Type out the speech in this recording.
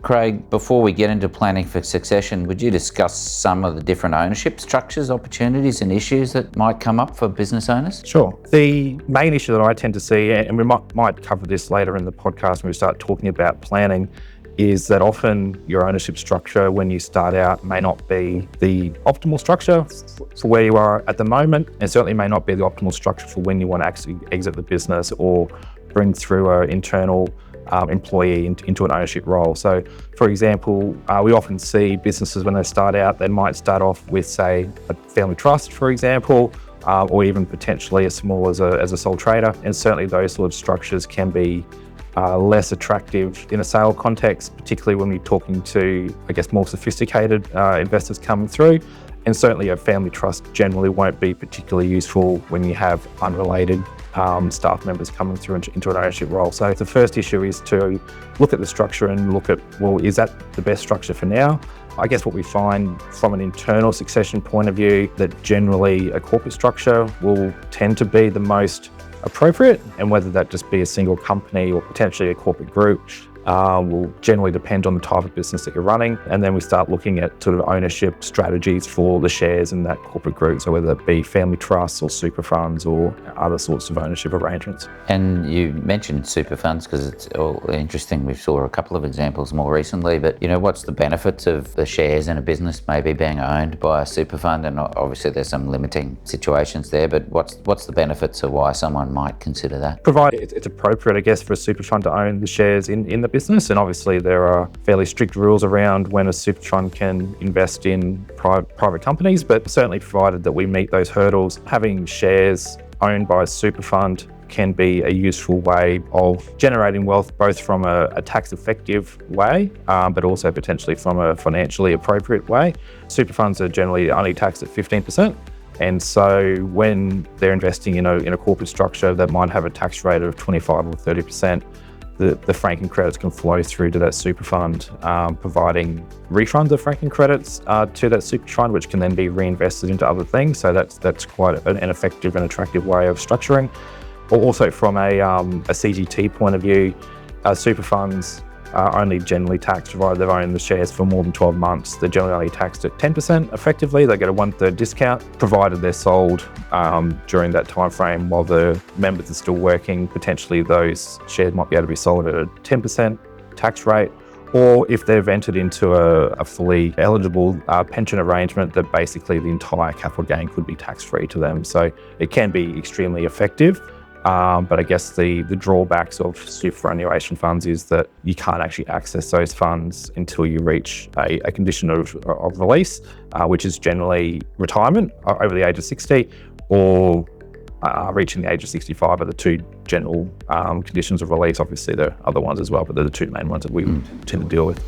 Craig, before we get into planning for succession, would you discuss some of the different ownership structures, opportunities and issues that might come up for business owners? Sure. The main issue that I tend to see, and we might cover this later in the podcast when we start talking about planning, is that often your ownership structure when you start out may not be the optimal structure for where you are at the moment, and certainly may not be the optimal structure for when you want to actually exit the business or bring through an internal employee into an ownership role. So, for example, we often see businesses when they start out, they might start off with, say, a family trust, for example, or even potentially as small as a sole trader. And certainly those sort of structures can be less attractive in a sale context, particularly when we're talking to, I guess, more sophisticated investors coming through. And certainly a family trust generally won't be particularly useful when you have unrelated staff members coming through into an ownership role. So the first issue is to look at the structure and look at, well, is that the best structure for now? I guess what we find from an internal succession point of view, that generally a corporate structure will tend to be the most appropriate, and whether that just be a single company or potentially a corporate group will generally depend on the type of business that you're running. And then we start looking at sort of ownership strategies for the shares in that corporate group. So whether it be family trusts or super funds or other sorts of ownership arrangements. And you mentioned super funds because it's all interesting. We saw a couple of examples more recently, but what's the benefits of the shares in a business maybe being owned by a super fund? And obviously there's some limiting situations there, but what's the benefits of why someone might consider that? Provided it's appropriate, I guess, for a super fund to own the shares in the business. And obviously there are fairly strict rules around when a super fund can invest in private companies, but certainly provided that we meet those hurdles, having shares owned by a super fund can be a useful way of generating wealth, both from a tax effective way, but also potentially from a financially appropriate way. Super funds are generally only taxed at 15%. And so when they're investing in a corporate structure that might have a tax rate of 25 or 30%, the franking credits can flow through to that super fund, providing refunds of franking credits to that super fund, which can then be reinvested into other things. So that's quite an effective and attractive way of structuring. But also from a CGT point of view, super funds are only generally taxed provided they've owned the shares for more than 12 months. They're generally only taxed at 10% effectively. They get a 1/3 discount, provided they're sold during that time frame while the members are still working. Potentially those shares might be able to be sold at a 10% tax rate, or if they've entered into a fully eligible pension arrangement, that basically the entire capital gain could be tax-free to them. So it can be extremely effective. But I guess the drawbacks of superannuation funds is that you can't actually access those funds until you reach a condition of release, which is generally retirement over the age of 60 or reaching the age of 65 are the two general conditions of release. Obviously there are other ones as well, but they're the two main ones that we tend to deal with.